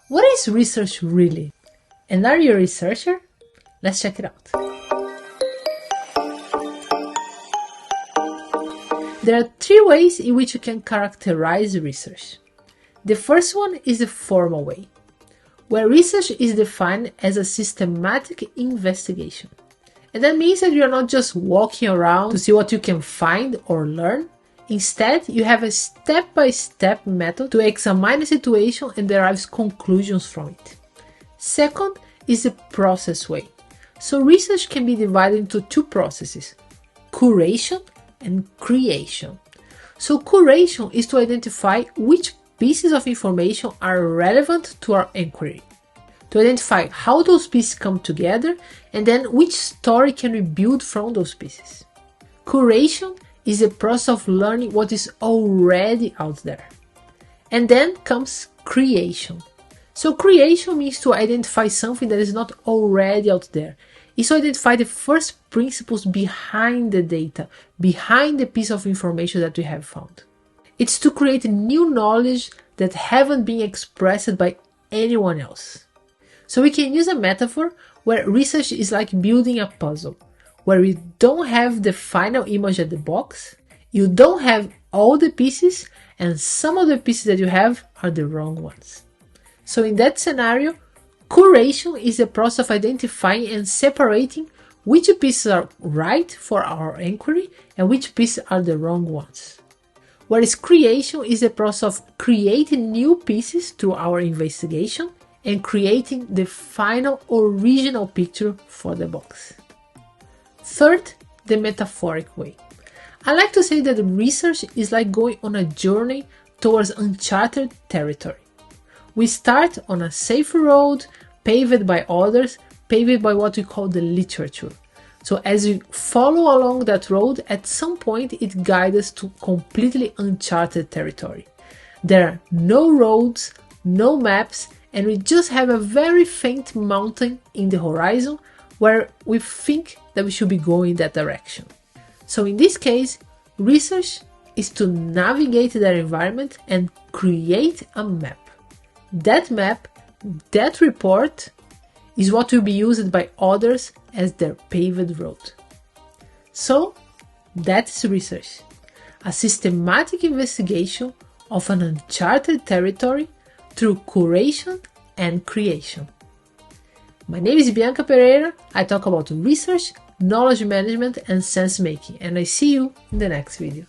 What is research really? And are you a researcher? Let's check it out. There are three ways in which you can characterize research. The first one is the formal way, where research is defined as a systematic investigation. And that means that you're not just walking around to see what you can find or learn. Instead, you have a step-by-step method to examine a situation and derive conclusions from it. Second is the process way. So research can be divided into two processes, curation and creation. So curation is to identify which pieces of information are relevant to our inquiry, to identify how those pieces come together, and then which story can we build from those pieces. Curation is the process of learning what is already out there. And then comes creation. So creation means to identify something that is not already out there. It's to identify the first principles behind the data, behind the piece of information that we have found. It's to create new knowledge that haven't been expressed by anyone else. So we can use a metaphor where research is like building a puzzle, where you don't have the final image at the box, you don't have all the pieces, and some of the pieces that you have are the wrong ones. So in that scenario, curation is the process of identifying and separating which pieces are right for our inquiry and which pieces are the wrong ones. Whereas creation is the process of creating new pieces through our investigation and creating the final original picture for the box. Third, the metaphoric way. I like to say that research is like going on a journey towards uncharted territory. We start on a safe road, paved by others, paved by what we call the literature. So as we follow along that road, at some point it guides us to completely uncharted territory. There are no roads, no maps, and we just have a very faint mountain in the horizon where we think that we should be going that direction. So in this case, research is to navigate that environment and create a map. That map, that report, is what will be used by others as their paved road. So, that's research. A systematic investigation of an uncharted territory through curation and creation. My name is Bianca Pereira. I talk about research, knowledge management, and sense making, and I see you in the next video.